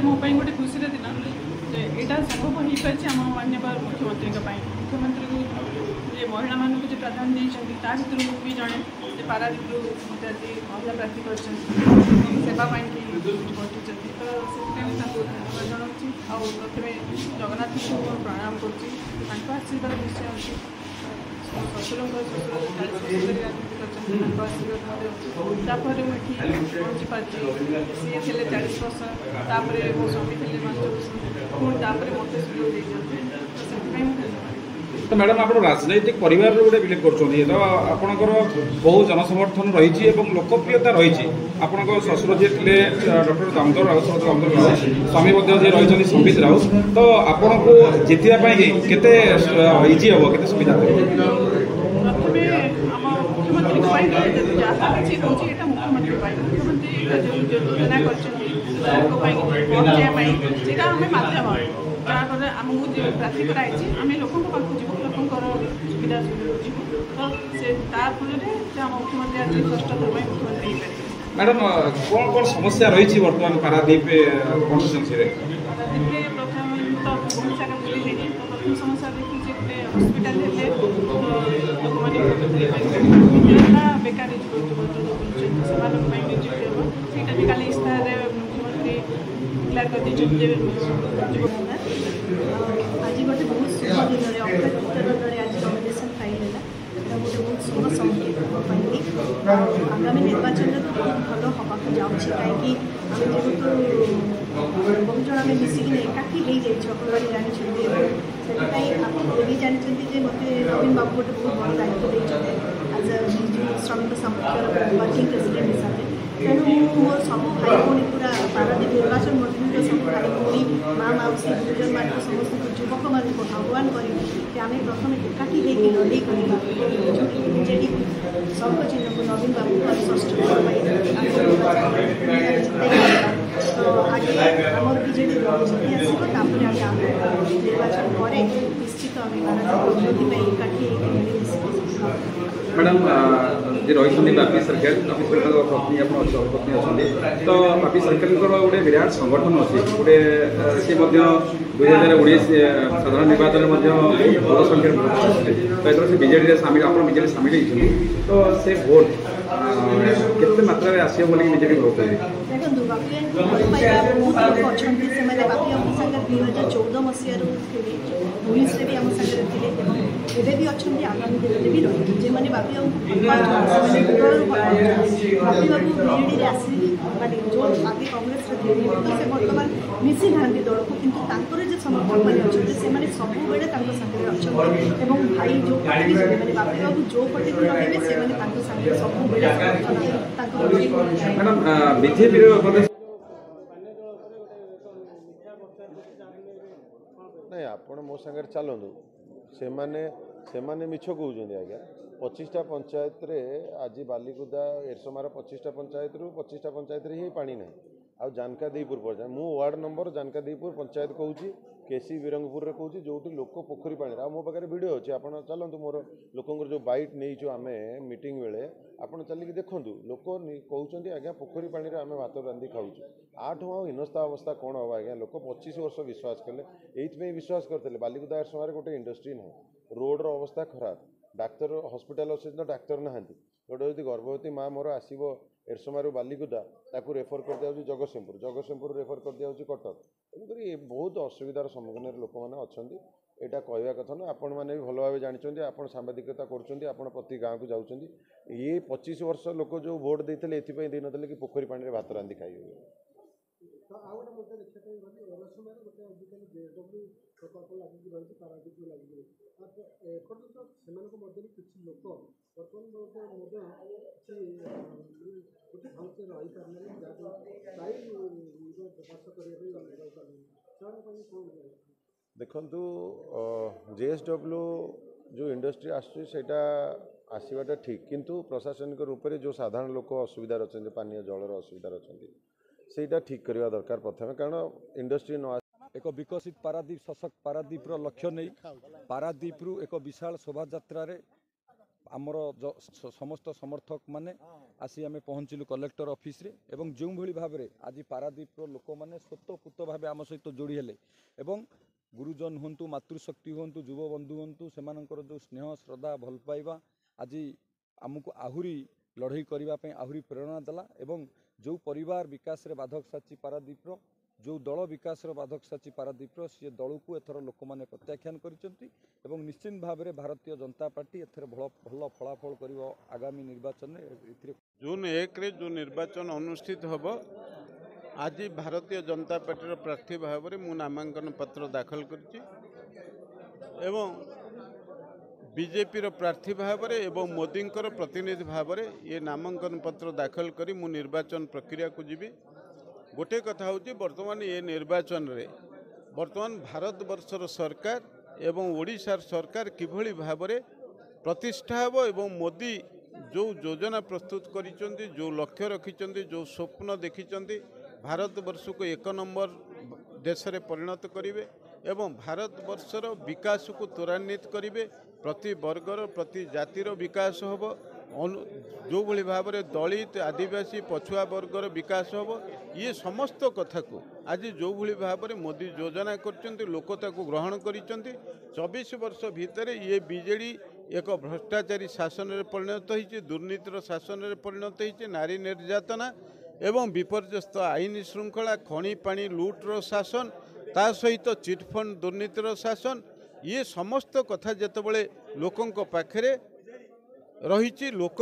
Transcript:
मो गोटे खुशी दिन यहाँ संभव हो पारे आम माननीय मुख्यमंत्री मुख्यमंत्री को ये महिला मानक जो प्राधान्य देते भर भी जड़े पारादीप मत आज महिला प्रार्थी कर सेवाई बंटी तो से धन्यवाद जनाऊँगी प्रथम जगन्नाथ को प्रणाम करशीर्वाद निश्चय अच्छी शशुर राजनीति करपर मुझे पहुँची पार्टी सी थे 40 वर्ष तापर मो स्वामी थे 5 वर्ष पुणी मत सुयोग तो मैडम आप राजनैतिक परिवार गोटे बिलंग कर तो आपंकर बहुत जनसमर्थन रही लोकप्रियता रही आपण शशुर जी थे डॉक्टर दामोदर राउत दामोदर राउत स्वामी जी रही संबित राउत तो आपन को जितवाई केते इजी हम के सुविधा मुख्यमंत्री मुख्यमंत्री योजना कर माध्यम जहाँफल आमको प्रार्थी कराई आम लोक पाक जीव लोकर सुविधा जीव तो से फल आम मुख्यमंत्री आज फर्स्ट थर मुख्यमंत्री हो पारे। मैडम कौन कौन समस्या रही बर्तमान पारादीप कन्स्टिट्यूएंसी प्रथम तो बहुत सारा बुले प्रथम समस्या देखी गोटे हस्पिटाल लोक मैंने बेकारी से भी काली इस्तार मुख्यमंत्री डिक्लेयर कर आज गोटे बहुत शुभ दिन अप्रत्युत्तर आज नॉमिनेशन फाइल है गोटे बहुत शुभ संकेत आगामी निर्वाचन में बहुत भल हाँ जाऊँगी कहीं बहुत जन आम मिसिक एकाठी हो जाए जानते से भी जानते मत नवीन बाबू गोटे बहुत बड़ दायित्व देते आज श्रमिक सामर्थ्य वर्किंग प्रेसिडेंट हिसाब से तेणु मोर सब भाई भौणी पूरा पारादीप निर्वाचन मंडल सब भाई भौणी माँ मौसी गुरुजन मान समस्त युवक मान आह्वान करें कि आम प्रथम एकाठी होकर लड़े करवा जो बीजेडी सर्व चिन्ह को नवीन बाबू षष्ठ तो आगे आमर बीजेडी जीति आसो निर्वाचन पर निश्चित आम पारादीप एकाठी मैडम जी रही बापी सर्कल बापी सर्कल पत्नी पत्नी अच्छे तो बापी सर्कल गोटे विराट संगठन अच्छी गोटे सी 2019 साधारण निर्वाचन बड़ संख्यार भोट तो एथर से बीजेडी सामिल आप बीजेडी सामिल होती तो से भोट केते मात्रा आसो बोली बीजेडी भोट देखो बापी बहुत लोग अच्छा से बापी आम सागर 2014 मसीह थे 19 भी आम सागर थे एवं भी अच्छा आगामी दिन में भी रही जो मैंने बापी बापी बाबू बीजेडी आसली माने जो आगे कांग्रेस थे तो से बर्तमान मिसी ना दल को कितु जो समर्थक मैंने अच्छे से सब बेले सागर अच्छा भाई जो पटे भी मैंने बापी बाबू जो पटे भी लगे से सागर सब बेले मैडम बीजेपी नहीं आपण मो सागर चलतु से मिछ कहते आज्ञा 25टा पंचायत रे आज बालीकुदा एरसमार 25टा पंचायत रु 25टा पंचायत रे ही पानी ना आ जानकादीपुर पर्यटन मु वार्ड नंबर जानकादीपुर पंचायत कहूँ केसी विरंगपुर रे कहूँ जो लोक पोखरी पानी आ मो पाखे भिड अच्छे आप चलतु मोर लोकंर जो बाइट नहीं आम मीटिंग बेले आप चलिए देखूँ लोक कहते आज्ञा पोखरी पानी आम भात रांधि खाऊँ आठू हीनस्था अवस्था कौन हम आज्ञा लोक 25 वर्ष विश्वास कले ये विश्वास करते बालीकुदा एरसमार गोटे इंडस्ट्री ना रोड्र अवस्था खराब डाक्तर हस्पिटाल अच्छे डाक्तर ना गोटे यदि गर्भवती माँ मोर आसो एरसमारू बालीकुदा ताकू रेफर कर दिया जगतसिंहपुर रेफर कर दिया कटक तेणुक बहुत असुविधार सम्मुखीन लोक मैंने अच्छा यहाँ कहवा कथा ना आपण मैंने भी भल भाव जानते आप सांबादिकता कर प्रति गाँव को जाऊँच ये 25 वर्ष लोक जो भोट देते ये देन कि पोखरी पानी भात रांधि खाई देखु जेएसडब्ल्यू जो इंडस्ट्री आसटा आसवाटा ठीक किंतु प्रशासनिक रूप से जो साधारण लोक असुविधा अच्छा पानी जलर असुविधा अच्छा से ठीक करवा दरकार प्रथम कारण इंडस्ट्री न एक विकसित पारादीप सशक्त पारादीप लक्ष्य नहीं पारादीप एक विशाल शोभा यात्रा आमर समस्त समर्थक माने आसी आम पहुँचलु कलेक्टर ऑफिस रे एवं जो भली भाव में आज पारादीप लोक मैंने स्वतःपूत भाव आम सहित जोड़ी हेले एवं गुरुजन हूँ मातृशक्ति हूँ युव बंधु हूँ से जो स्नेह श्रद्धा भल पाइबा आज आमको आहुरी लड़ई करने आहुरी प्रेरणा देला एवं जो परिवार विकास रे बाधक साची पारादीप जो दल विकास बाधक साची पारादीप सी दल को एथर लोक मैंने प्रत्याख्यान कर निश्चित भाव में भारतीय जनता पार्टी एथर भल फलाफल कर आगामी निर्वाचन में जून 1 रे जो निर्वाचन अनुष्ठित होब आज भारतीय जनता पार्टी प्रार्थी भाव में मु नामांकन पत्र दाखल कर बीजेपी प्रार्थी भाव में एवं मोदी प्रतिनिधि भाव में ये नामांकन पत्र दाखल करी मु निर्वाचन प्रक्रिया को जीवी गोटे कथा हूँ बर्तमान ये निर्वाचन रे बर्तमान भारत वर्षर सरकार एवं ओडिशार सरकार किभली भाव में प्रतिष्ठा हेब एवं मोदी जो योजना प्रस्तुत करिसेंती जो लक्ष्य रखिसेंती जो स्वप्न देखिसेंती भारत वर्ष को 1 नंबर देश रे परिणत करिवे एवं भारत वर्षर विकास को त्वरान्वित करिवे प्रति वर्गर प्रति जातिर विकास होब जो भली भाव में दलित आदिवासी पछुआ वर्गर विकास होब ये समस्त कथा को आज जो भली भाव में मोदी योजना करचंती लोक ताकू ग्रहण करिसेंती 24 वर्ष भितर ये बीजेडी एक भ्रष्टाचारी शासन रे परिणत होइछि दुर्नीतिर शासन रे परिणत होइछि नारी निर्यातना एवं विपर्यस्त आईन श्रृंखला खनि पानी लुट्र शासन ता सहित चिटफंड दुर्नीतिर शासन ये समस्त कथा जेतेबेले लोकंक पाखरे रही लोक